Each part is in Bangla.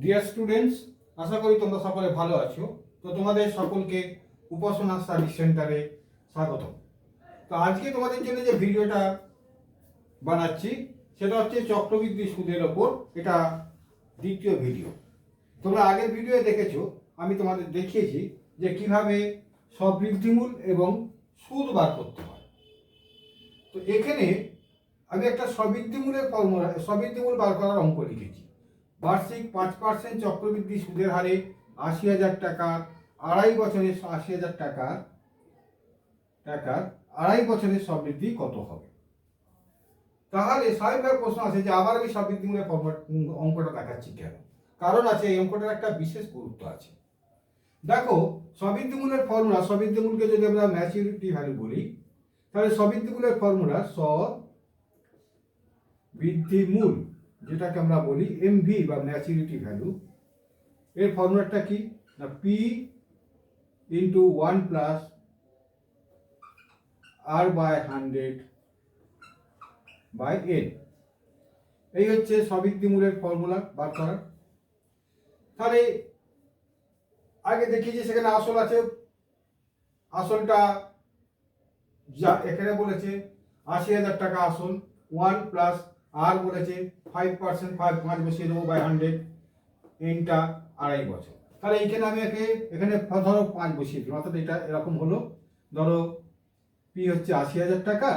ডিয়ার স্টুডেন্টস, আশা করি তোমরা সকলে ভালো আছো। তো তোমাদের সকলকে উপাসনা স্টাডি সেন্টারে স্বাগত। তো আজকে তোমাদের জন্য যে ভিডিওটা বানাচ্ছি সেটা হচ্ছে চক্রবৃদ্ধি সুদের ওপর। এটা দ্বিতীয় ভিডিও। তোমরা আগের ভিডিওয়ে দেখেছো, আমি তোমাদের দেখিয়েছি যে কিভাবে সবৃদ্ধিমূল এবং সুদ বার করতে হয়। তো এখানে আমি একটা সবৃদ্ধিমূলের ফর্মুলা, সবৃদ্ধিমূল বার করার অঙ্ক লিখেছি। বার্ষিক 5% চক্রবৃদ্ধি সুদের হারে 80,000 টাকার আড়াই বছরের 80,000 টাকার আড়াই বছরের সবৃদ্ধি কত হবে? তাহলে স্বাভাবিকভাবে প্রশ্ন আছে যে আবার আমি সবৃদ্ধিমূলের অঙ্কটা দেখাচ্ছি কেন? কারণ আছে, এই অঙ্কটার একটা বিশেষ গুরুত্ব আছে। দেখো, সবৃদ্ধিমূলের ফর্মুলা, সবৃদ্ধিমূলকে যদি আমরা ম্যাচুরিটি ভ্যালু বলি, তাহলে সবৃদ্ধিমূলের ফর্মুলা সবৃদ্ধিমূল, যেটাকে আমরা বলি এমভি বা ম্যাচুরিটি ভ্যালু, এর ফর্মুলাটা কি না P into 1 plus R by 100 by N. এই হচ্ছে সবৃদ্ধিমূলের ফর্মুলা বার করার। তাহলে আগে দেখি যে সেখানে আসল আছে। আসলটা যা এখানে বলেছে 80,000 টাকা আসল, 1 প্লাস আর বলেছে 5%, 5 বসিয়ে দেবো বাই 100, এনটা আড়াই বছর। তাহলে এইখানে আমি এখানে ধরো 5 বসিয়ে দিলাম, অর্থাৎ এটা এরকম হলো। ধরো পি হচ্ছে 80,000 টাকা,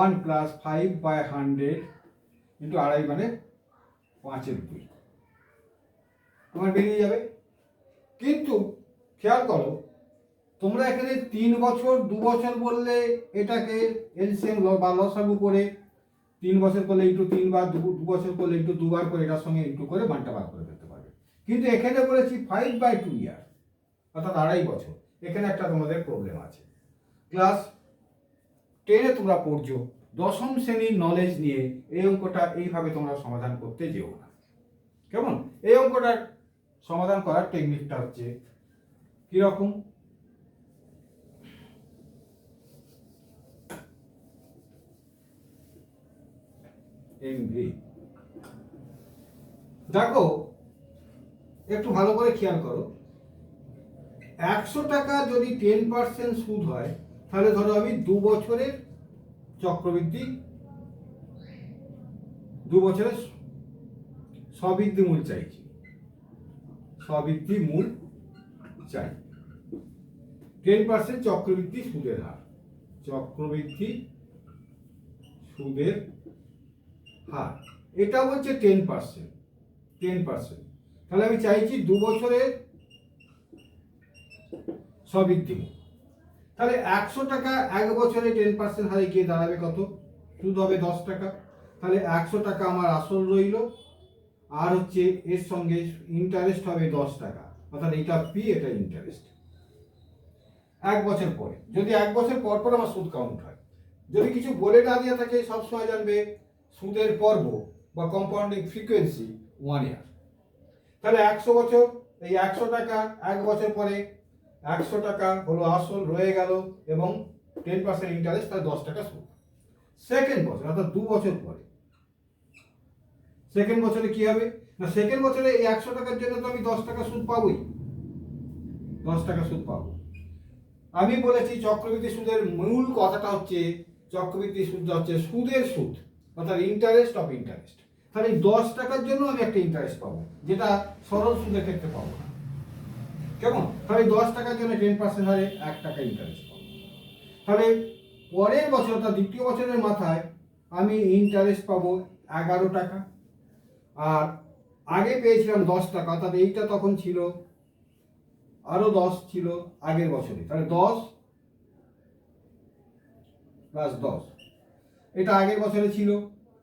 1 প্লাস 5 বাই 100 ইন্টু আড়াই মানে 5/2 তোমার বেরিয়ে যাবে। কিন্তু খেয়াল করো, তোমরা এখানে 3 বছর 2 বছর বললে এটাকে এলসিএম বা লসাগু করে 3 বছর করলে ইন্টু 3 বার, 2 বছর করলে ইন্টু 2 বার করে এটার সঙ্গে ইন্টু করে মানটা বার করে ফেলতে পারবে। কিন্তু এখানে বলেছি 5/2 ইয়ার, অর্থাৎ আড়াই বছর। এখানে একটা তোমাদের প্রবলেম আছে। ক্লাস 10-এ তোমরা পড়ছো, দশম শ্রেণীর নলেজ নিয়ে এই অঙ্কটা এইভাবে তোমরা সমাধান করতে যেও না, কেমন? এই অঙ্কটার সমাধান করার টেকনিকটা হচ্ছে কিরকম? এমভি। দেখো, একটু ভালো করে খেয়াল করো, 100 টাকা যদি 10% সুদ হয়, তাহলে ধরো আমি 2 বছরের চক্রবৃদ্ধি, 2 বছরের সবৃদ্ধি মূল চাইছি, সবৃদ্ধি মূল চাই। 10% চক্রবৃদ্ধি সুদের হার, চক্রবৃদ্ধি সুদের হার, এটা বলছে 10%। তাহলে আমি চাইছি 2 বছরের সবৃদ্ধি মূল। তাহলে 100 টাকা 1 বছরে 10% হারে গিয়ে দাঁড়াবে কত? সুদ হবে 10 টাকা। তাহলে 100 টাকা আমার আসল রইল, আর হচ্ছে এর সঙ্গে ইন্টারেস্ট হবে 10 টাকা, অর্থাৎ এটা পি, এটা ইন্টারেস্ট। 1 বছর পরে, যদি 1 বছর পর পর আমার সুদ কাউন্ট হয়, যদি কিছু বলে না দিয়ে থাকে, সবসময় জানবে সুদের পর্ব বা কম্পাউন্ডিং ফ্রিকোয়েন্সি 1 ইয়ার। তাহলে 100 বছর, এই 100 টাকা 1 বছর পরে 100 টাকা হলো আসল রয়ে গেল এবং 10% ইন্টারেস্ট, তাহলে 10 টাকা সুদ। সেকেন্ড বছর, অর্থাৎ 2 বছর পরে, সেকেন্ড বছরে কি হবে না, সেকেন্ড বছরে এই 100 টাকার জন্য তো আমি 10 টাকা সুদ পাবোই, 10 টাকা সুদ পাবো। আমি বলেছি চক্রবৃদ্ধি সুদের মূল কথাটা হচ্ছে, চক্রবৃদ্ধি সুদটা হচ্ছে সুদের সুদ, অর্থাৎ ইন্টারেস্ট অফ ইন্টারেস্ট। তাহলে 10 টাকার জন্য আমি একটা ইন্টারেস্ট পাবো, যেটা সরল সুদের ক্ষেত্রে পাবো না, কেমন? তাহলে 10 টাকার জন্য 10% হারে 1 টাকা ইন্টারেস্ট পাবো। তাহলে পরের বছর, অর্থাৎ দ্বিতীয় বছরের মাথায় আমি ইন্টারেস্ট পাবো 11 টাকা, আর আগে পেয়েছিলাম 10 টাকা, অর্থাৎ এইটা তখন ছিল আরো 10 ছিল আগের বছরে, তাহলে 10 প্লাস 10, এটা আগের বছরে ছিল,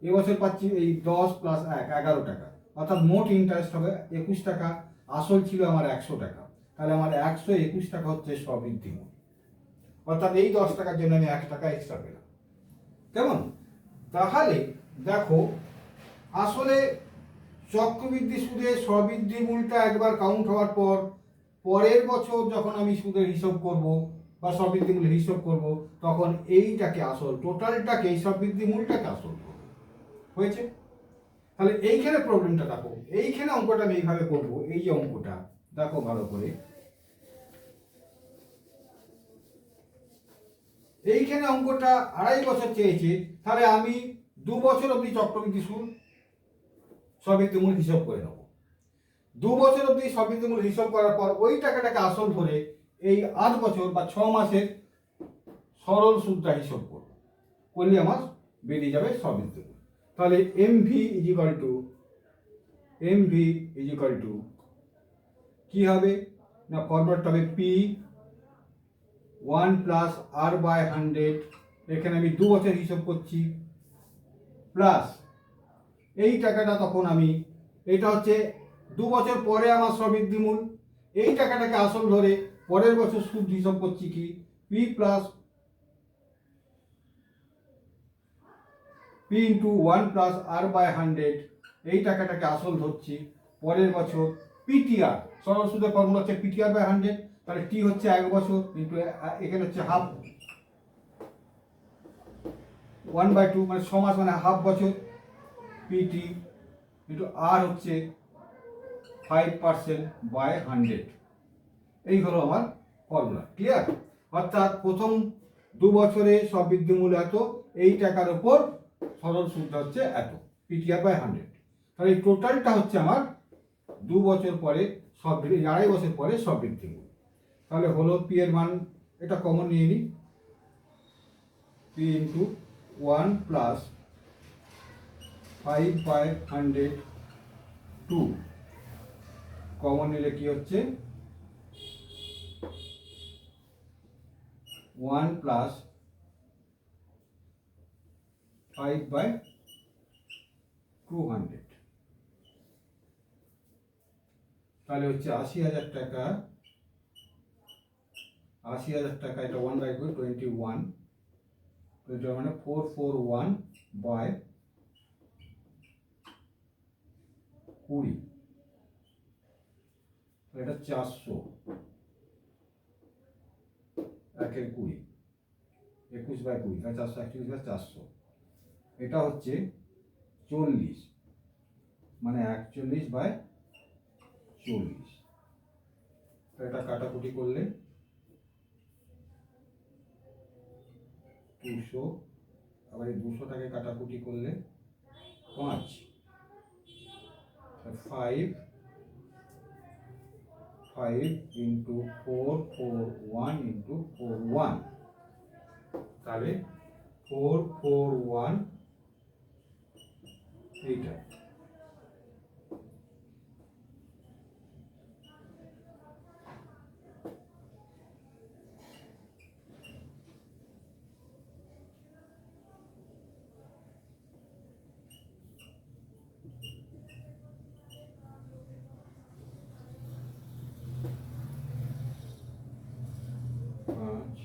এবছর পাচ্ছি এই 10 প্লাস 1 11 টাকা, অর্থাৎ মোট ইন্টারেস্ট হবে 21 টাকা। আসল ছিল আমার 100 টাকা, তাহলে আমার 121 টাকা হচ্ছে সবৃদ্ধি মূল, অর্থাৎ এই 10 টাকার জন্য আমি 1 টাকা এক্সট্রা পেলাম, কেমন? তাহলে দেখো, আসলে চক্রবৃদ্ধি সুদের সবৃদ্ধি মূলটা একবার কাউন্ট হওয়ার পর পরের বছর যখন আমি সুদের হিসাব করব বা সবৃদ্ধি মূলের হিসাব করব, তখন এইটাকে আসল, টোটালটাকে, এই সবৃদ্ধি মূলটাকে আসল করব। হয়েছে? তাহলে এইখানে প্রবলেমটা দেখো, এইখানে অঙ্কটা আমি এইভাবে করবো। এই যে অঙ্কটা দেখো ভালো করে, এইখানে অঙ্কটা 2.5 বছর চেয়েছে, তাহলে আমি 2 বছর অবধি চক্রবৃদ্ধি সুদ সবৃদ্ধিমূল হিসাব করে নেবো। 2 বছর অবধি সবৃদ্ধিমূল হিসাব করার পর ওই টাকাটাকে আসল ধরে এই 8 বছর বা 6 মাসের সরল সুদটা হিসাব করবো, করলে আমার বেরিয়ে যাবে সবৃদ্ধিমূল। তাহলে এমভি ইজ ইকুয়াল টু কি হবে না, ফরওয়ার্ডটা হবে পি 1 প্লাস আর বাই 100, এখানে আমি 2 বছর হিসাব করছি, প্লাস এই টাকাটা তখন আমি, এটা হচ্ছে 2 বছর পরে আমার সবৃদ্ধিমূল, এই টাকাটাকে আসল ধরে পরের বছর সুদ হিসাব করছি কি P plus P into 1 plus R by 100, এই টাকাটাকে আসল ধরছি পরের বছর পিটিআর, সরল সুদের ফর্মুলা হচ্ছে পিটিআর বাই 100, তাহলে টি হচ্ছে 1 বছর ইন্টু এখানে হচ্ছে হাফ, 1/2 মানে 6 মাস মানে হাফ বছর, পিটি ইন্টু আর হচ্ছে 5% বাই 100, এই হলো আমার ফর্মুলা। ক্লিয়ার? অর্থাৎ প্রথম 2 বছরে সবৃদ্ধিমূল এত, এই টাকার উপর সরল সুদটা হচ্ছে এত, পিটিআর বাই 100। তাহলে এই টোটালটা হচ্ছে আমার 2 বছর পরে সবৃদ্ধি, 2.5 বছর পরে সবৃদ্ধিমূল। তাহলে হলো পি এর মান, এটা কমন নিয়ে নিই, পি ইন্টু 1 প্লাস 5/100 2, কমন নিলে কি হচ্ছে 1 প্লাস 5/200, তাহলে হচ্ছে 80,000 টাকা, 80,000 টাকা, এটা 1/2 21, এটা মানে 441 বাই 20, এটা 400, 1/20, 21/20, 441/400, এটা হচ্ছে 40, মানে 41/40, এটা কাটাকুটি করলে 200, আবার এই 200টাকে কাটাকুটি করলে 5, 5 ইন্টু 441 ইন্টু 41, তাহলে 441 এইটা। পাঁচ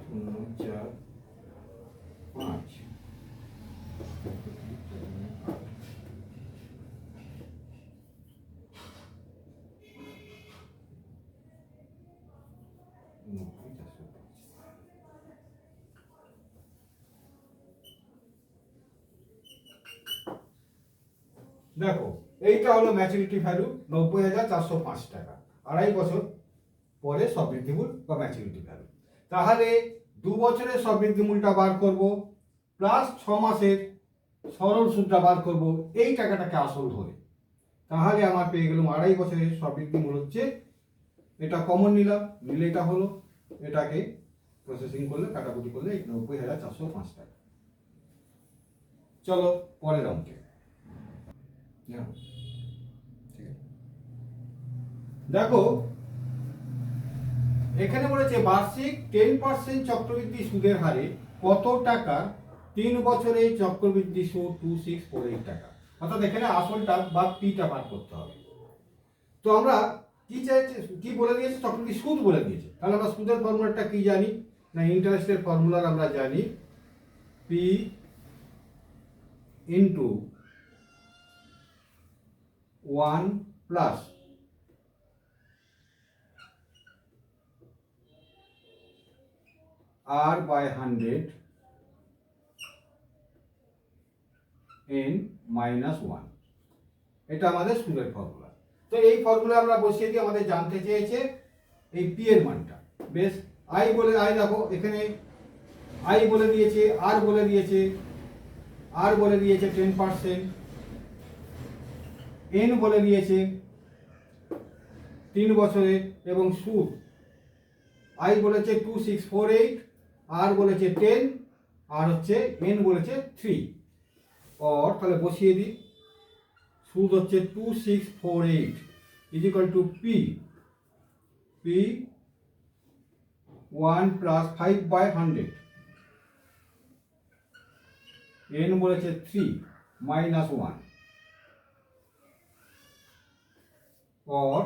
0 4 5, দেখো এইটা হলো ম্যাচুরিটি ভ্যালু 90,405 টাকা, 2.5 বছর পরে সবৃদ্ধিমূল বা ম্যাচুরিটি ভ্যালু। তাহলে 2 বছরের সবৃদ্ধিমূলটা বার করব, প্লাস 6 মাসের সরল সুদটা বার করব এই টাকাটাকে আসল ধরে, তাহলে আমার পেয়ে গেলাম 2.5 বছরের সবৃদ্ধিমূল হচ্ছে, এটা কমন নিলাম, নিলে এটা হলো, এটাকে প্রসেসিং করলে কাটাকুটি করলে 90,405 টাকা। চলো পরের অঙ্কে। দেখো এখানে বলেছে বার্ষিক 10% চক্রবৃদ্ধি সুদের হারে কত টাকার 3 বছরে চক্রবৃদ্ধি সুদ 2648 টাকা, অর্থাৎ এখানে আসলটা বা পিটা বার করতে হবে। তো আমরা কি চাইছে, কি বলে দিয়েছে, চক্রবৃদ্ধি সুদ বলে দিয়েছে, তাহলে আমরা সুদের ফর্মুলাটা কি জানি না, ইন্টারেস্টের ফর্মুলা আমরা জানি P into 1 plus R/100 n minus one. এটা আমাদের সুদের ফর্মুলা। তো এই ফর্মুলা আমরা বসিয়ে দিয়ে আমাদের জানতে চেয়েছে এই পি এর মানটা। বেশ, আই বলে, আই দেখো এখানে আই বলে দিয়েছে, আর বলে দিয়েছে, আর বলে দিয়েছে 10%, এন বলে দিয়েছে 3 বছরের, এবং সুদ আই বলেছে 2648, আর বলেছে 10, আর হচ্ছে এন বলেছে 3। और তাহলে বসিয়ে দিই, সুদ হচ্ছে 2648 is equal to P, P 1 plus 5/100, N বলেছে 3 মাইনাস 1, और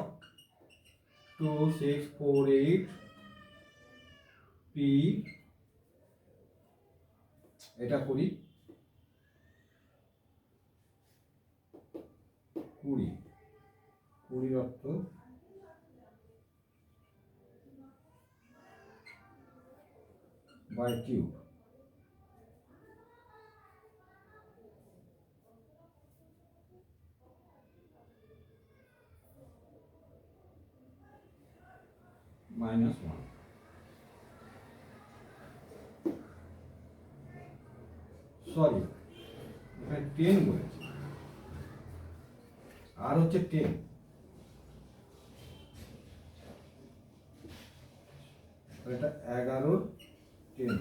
2648 পি, এটা করি 20, 20 অর্থ বাই কিউব, মাইনাস 1। সরি, এখানে 10 বলেছে, আর হচ্ছে 10, এটা 11 10,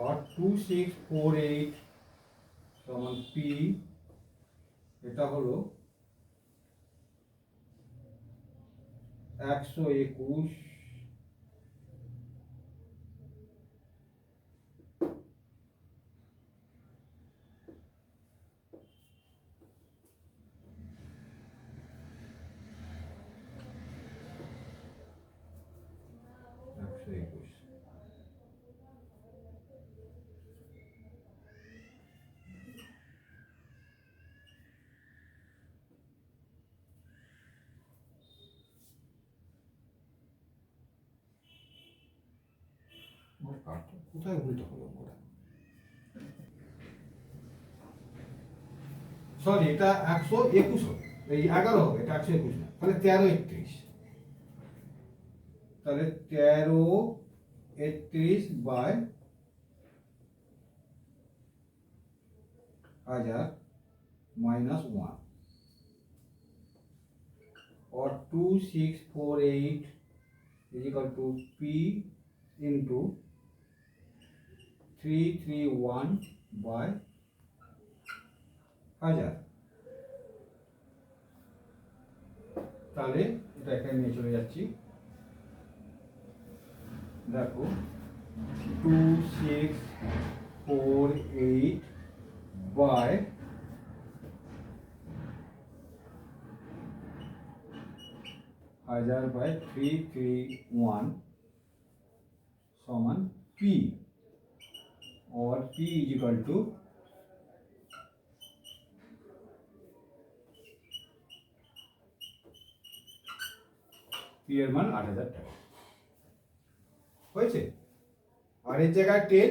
और 2648 সমান পি, এটা হলো 121, কোথায় ভুলটা হলো? সরি, এটা 121 হবে, এই 11 হবে, এটা 121 না, তাহলে 1331, তাহলে 1331 বাই 1000 माइनस 1, और 2648 is equal to P into 331 by 1000। তাহলে এটা এখানে নিয়ে চলে যাচ্ছি, দেখো 2648 বাই 1000 बाय 331 समान पी, और P is equal to P এর মান 8000 টাকা হয়েছে। আর এর জায়গায় 10,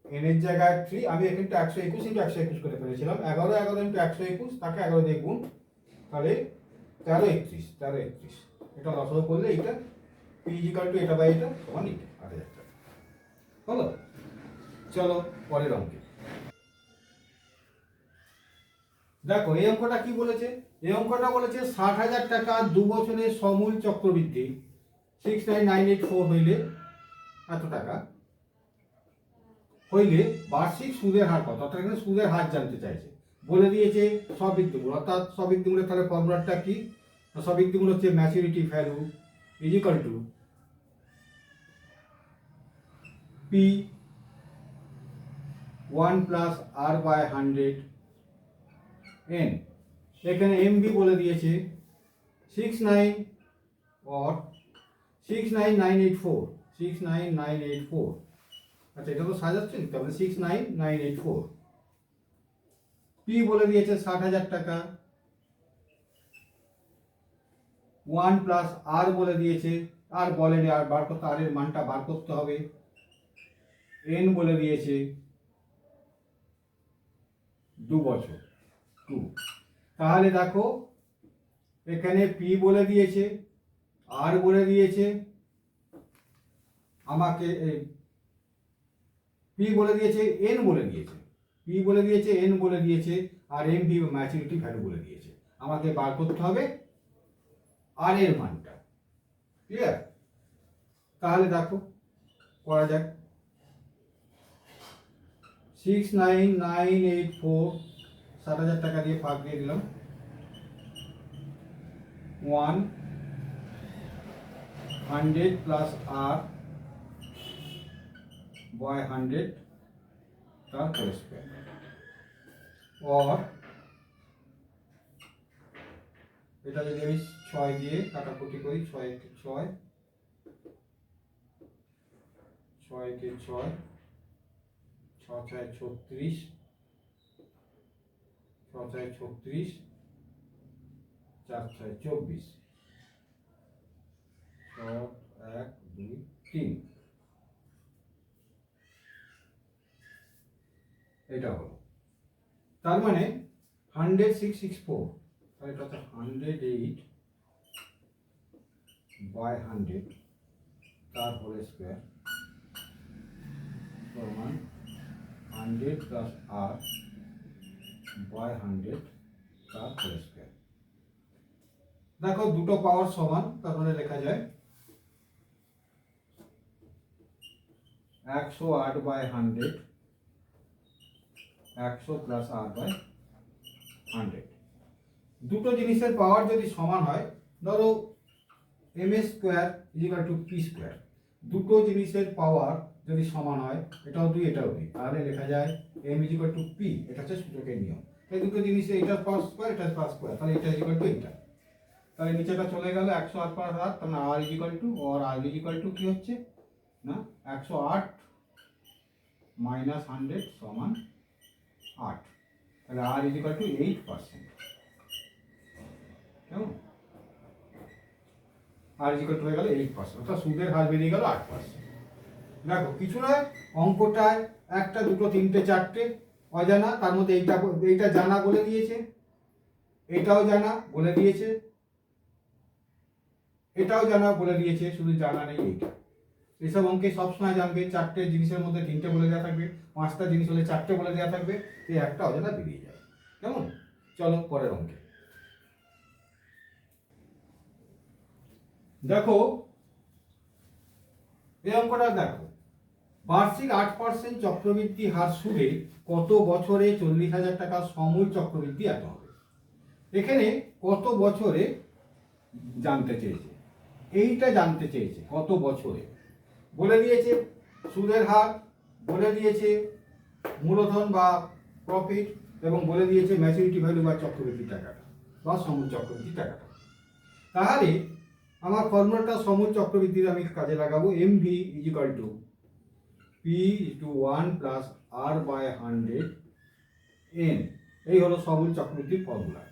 এন এর জায়গায় 3, আমি এখানটা 121 ইন্টু 121 করে ফেলেছিলাম, 11 11 ইন্টু 121, তাকে 11 দিয়ে গুণ, তাহলে 1331, 1331, এটা লসাগু করলে এটা পি ইকুয়াল টু এটা বাই এটা সমান এটা 8000 টাকা হলো। চলো পরের অঙ্কে দেখো, এই অঙ্কটা কি বলেছে? এই অঙ্কটা বলেছে 60,000 টাকা 2 বছরের সমূল চক্রবৃদ্ধি 69984 হইলে এত টাকা হইলে বার্ষিক সুদের হার কত? অর্থাৎ এখানে সুদের হার জানতে চাইছে, বলে দিয়েছে সবৃদ্ধিমূল, অর্থাৎ সবৃদ্ধিমূলের তাহলে ফর্মুলাটা কি? সবৃদ্ধিমূল হচ্ছে maturity value is equal to P 1 plus R by 100 N. এখানে এমবি বলে দিয়েছে 69 और 69984, 69984, আচ্ছা এটা তো সাজাচ্ছে, তাহলে 69984। পি বলে দিয়েছে 60,000 টাকা, 1 প্লাস আর বলে দিয়েছে, আর বলেনি, আর বার করতে, আর এর মানটা বার করতে হবে, এন বলে দিয়েছে 2 বছর 2। তাহলে দেখো এখানে পি বলে দিয়েছে, আর বলে দিয়েছে আমাকে, পি বলে দিয়েছে, এন বলে দিয়েছে, পি বলে দিয়েছে, এন বলে দিয়েছে, আর এম ভি ম্যাচুরিটি ভ্যালু বলে দিয়েছে। আমাকে বার করতে হবে আর এর মানটা। ক্লিয়ার? তাহলে দেখো করা যাক। 69984, 60,000 টাকা দিয়ে ভাগ দিয়ে দিলাম। 100 প্লাস আর বাই 100 তার হোল স্কয়ার, और এটা যদি আমি 6 দিয়ে কাটাকুটি করি, 6 কে 6, 6 কে 6, 6 6 36, 6 6 36, 4 6 24, 6 1 2 3, এটা হলো। তার মানে 100,664, তাহলে এটা হচ্ছে 108 বাই 100 তার হোল স্কয়ার সমান 100 প্লাস আর বাই 100 তার হোল স্কয়ার। দেখো দুটো পাওয়ার সমান, তার মানে লেখা যায় 108 বাই 100, 100 প্লাস আর বাই 100। দুটো জিনিসের পাওয়ার যদি সমান হয়, ধরো M square equal to P square, দুটো জিনিসের পাওয়ার যদি সমান হয়, এটাও 2 এটাও 2, তাহলে লেখা যায় এম ইজিক্যাল টু পি। এটা হচ্ছে সূচকের নিয়ম। এই দুটো জিনিসে এটার পাওয়ার স্কোয়ার, এটার পাওয়ার স্কোয়ার, তাহলে এটা ইজিক্যাল টু এটা। তাহলে নিচেটা চলে গেল 108 প্লাস আর, তাহলে আর ইজিক্যাল টু, আর আর ইজিক্যাল টু কি হচ্ছে না 108 মাইনাস 100 সমান 8, তাহলে আর ইজিক্যাল টু 8%। কেমন? আর ইজিক্যাল টু হয়ে গেল 8%, অর্থাৎ সুদের হার বেরিয়ে গেল 8%। দেখো কিছু নয়, অঙ্কটায় একটা দুটো তিনটে চারটে অজানা, তার মধ্যে এইটা জানা বলে দিয়েছে, এটাও জানা বলে দিয়েছে, এটাও জানা বলে দিয়েছে, শুধু জানা নেই এইটা। এইসব অঙ্কে সবসময় জানবে চারটে জিনিসের মধ্যে তিনটে বলে দেওয়া থাকবে, 5টা জিনিস হলে 4টে বলে দেওয়া থাকবে, এই একটা অজানা বেরিয়ে যাবে। কেমন? চলো পরের অঙ্কে। দেখো এই অঙ্কটা দেখো, বার্ষিক 8% চক্রবৃদ্ধি হার সুদে কত বছরে 40,000 টাকা সমূল চক্রবৃদ্ধি এত হবে। এখানে কত বছরে জানতে চেয়েছে, এইটা জানতে চেয়েছে কত বছরে। বলে দিয়েছে সুদের হার, বলে দিয়েছে মূলধন বা প্রফিট, এবং বলে দিয়েছে ম্যাচুরিটি ভ্যালু বা চক্রবৃদ্ধি টাকাটা বা সমূল চক্রবৃদ্ধি টাকাটা। তাহলে আমার ফর্মুলাটা সমূল চক্রবৃদ্ধির আমি কাজে লাগাবো। M V equal to P to 1 plus R by 100 N, এই হলো সমূল চক্রবৃদ্ধির ফর্মুলা।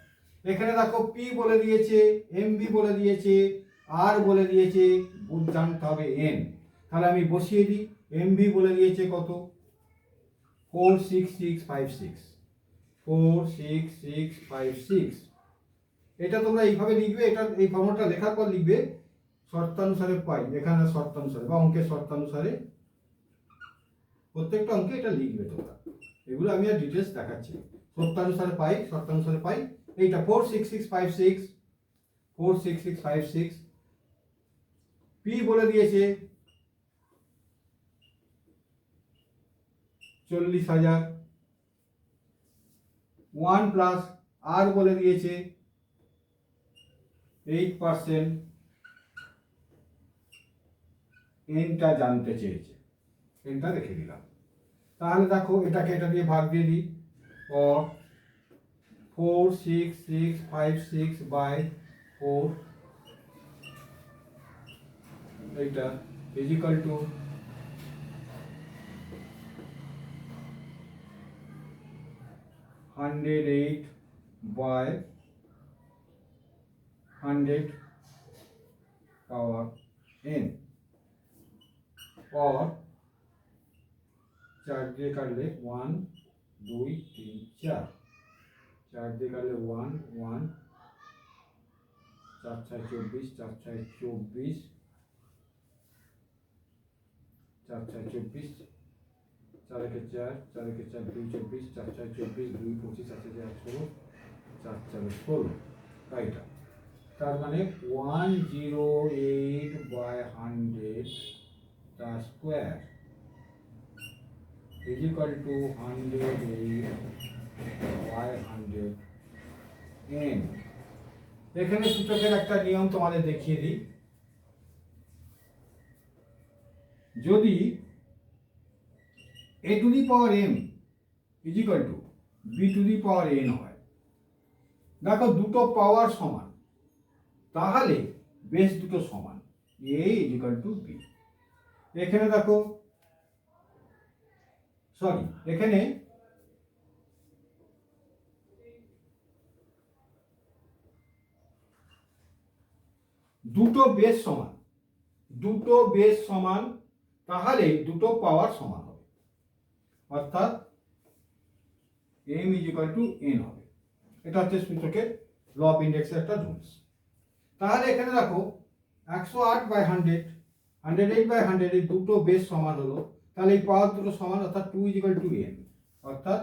এখানে দেখো পি বলে দিয়েছে, এম ভি বলে দিয়েছে, আর বলে দিয়েছে, জানতে হবে এন। তাহলে আমি বসিয়ে দিই। এম ভি বলে দিয়েছে কত, 46656, 46656। এটা তোমরা এইভাবে লিখবে, এটা এই ফর্মুলাটা লেখার পর লিখবে শর্তানুসারে পাই, এখানে শর্তানুসারে বা অঙ্কের শর্তানুসারে, প্রত্যেকটা অঙ্কে এটা লিখবে তোমরা। এগুলো আমি আর ডিটেলস দেখাচ্ছি। শর্তানুসারে পাই, শর্তানুসারে পাই, এইটা 46656, 46656। পি বলে দিয়েছে 40,000, 1 প্লাস আর বলে দিয়েছে 8%, এনটা জানতে চেয়েছে, এনটা রেখে দিলাম। তাহলে দেখো এটাকে এটা দিয়ে ভাগ দিয়ে দিই, ও 46656 বাই 4, এইটা equal to 108 by 100 power n, और 4 দিয়ে কাটলে 1 2 3 4, 4 দিয়ে কাটলে 1 1, 4 6 24, 4 6 24, 4 6 24, 4 একে 4, 4 একে 4 2 24, 4 6 24, 2 25, 4 4 16, 4 4 16, রাইট। তার মানে 108/100 তার square is equal to 108/100 n। এখানে সূচকের একটা নিয়ম তোমাদের দেখিয়ে দিই। যদি a to the power m is equal to b to the power n হয়, দেখো দুটো পাওয়ার সমান, তাহলে বেস দুটো সমান, a is equal to b। এখানে দেখো এখানে দুটো বেস সমান, তাহলে দুটো পাওয়ার সমান হবে, অর্থাৎ m is equal to n হবে। এটা হচ্ছে সূচকের ল অফ ইন্ডেক্সের একটা রুলস। তাহলে এখানে দেখো 108/100, 108/100 এই দুটো বেস সমান হলো, তাহলে এই পাওয়ার দুটো সমান, অর্থাৎ 2 is equal to n, অর্থাৎ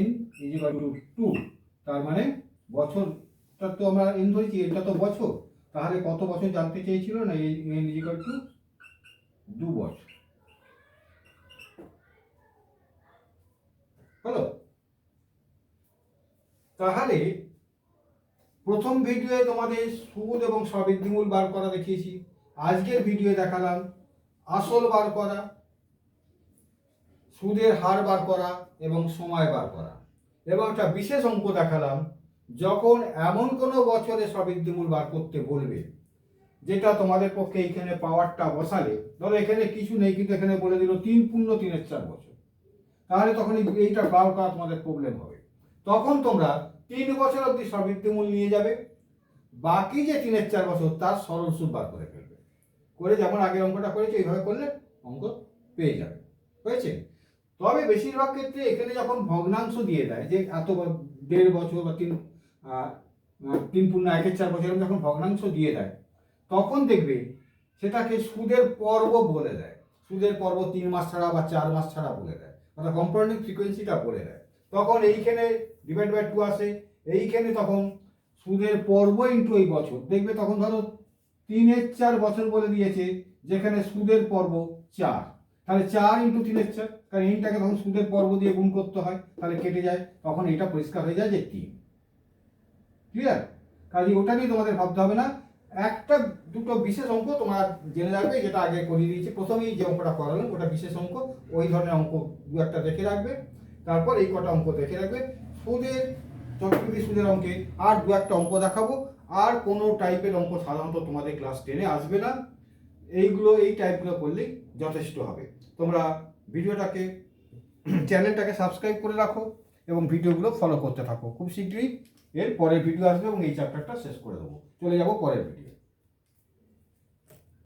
n is equal to 2। তার মানে বছরটা তো আমরা n ধরেছি, এটা তো বছর, তাহলে কত বছর জানতে চেয়েছিল না, এই n is equal to 2 বছর হলো। তাহলে প্রথম ভিডিওয়ে তোমাদের সুদ এবং সবৃদ্ধিমূল বার করা দেখিয়েছি, আজকের ভিডিও দেখালাম আসল বার করা, সুদের হার বার করা এবং সময় বার করা, এবং একটা বিশেষ অঙ্ক দেখালাম যখন এমন কোনো বছরে সবৃদ্ধিমূল বার করতে বলবে যেটা তোমাদের পক্ষে এইখানে পাওয়ারটা বসালে, ধরো এখানে কিছু নেই কিন্তু এখানে বলে দিল 3 পূর্ণ 3 4 বছর, তাহলে তখন এইটা বার করা তোমাদের প্রবলেম হবে। তখন তোমরা 3 বছর অবধি সবৃদ্ধিমূল নিয়ে যাবে, বাকি যে 3 4 বছর তার সরল সুদ বার করে ফেলবে, করে যেমন আগের অঙ্কটা করেছে এইভাবে করলে অঙ্ক পেয়ে যাবে, হয়েছে। তবে বেশিরভাগ ক্ষেত্রে এখানে যখন ভগ্নাংশ দিয়ে দেয় যে এত 1.5 বছর বা 3 পূর্ণ 1 4 বছর যখন ভগ্নাংশ দিয়ে দেয়, তখন দেখবে সেটাকে সুদের পর্ব বলে দেয়, সুদের পর্ব 3 মাস ছাড়া বা 4 মাস ছাড়া বলে দেয়, অর্থাৎ কম্পাউন্ডিং ফ্রিকোয়েন্সিটা বলে দেয়। তখন এইখানে /2 আসে, এইখানে তখন সুদের পর্ব ইন্টু এই বছর, দেখবে তখন ধরো 3 4 বছর বলে দিয়েছে, যেখানে সুদের পর্ব 4, তাহলে 4 × 3 4, কারণ এইটাকে তখন সুদের পর্ব দিয়ে গুণ করতে হয়, তাহলে কেটে যায়, তখন এটা পরিষ্কার হয়ে যায় যে 3। ক্লিয়ার? কাজে ওটা নিয়ে তোমাদের ভাবতে হবে না। একটা দুটো বিশেষ অঙ্ক তোমার জেনে রাখবে, যেটা আগে করিয়ে দিয়েছি, প্রথমেই যে অঙ্কটা করালাম ওটা বিশেষ অঙ্ক, ওই ধরনের অঙ্ক দু একটা দেখে রাখবে, তারপর এই কটা অঙ্ক দেখে রাখবে। সুদের চক্রবৃদ্ধি সুদের অঙ্কে আর দু একটা অঙ্ক দেখাবো, আর কোনো টাইপের অঙ্ক সাধারণত তোমাদের ক্লাস 10-এ আসবে না, এই টাইপগুলো করলেই যথেষ্ট হবে। তোমরা ভিডিওটাকে চ্যানেলটাকে সাবস্ক্রাইব করে রাখো এবং ভিডিওগুলো ফলো করতে থাকো। খুব শীঘ্রই এর পরের ভিডিও আসবে এবং এই চ্যাপ্টারটা শেষ করে দেবো, চলে যাবো পরের ভিডিও।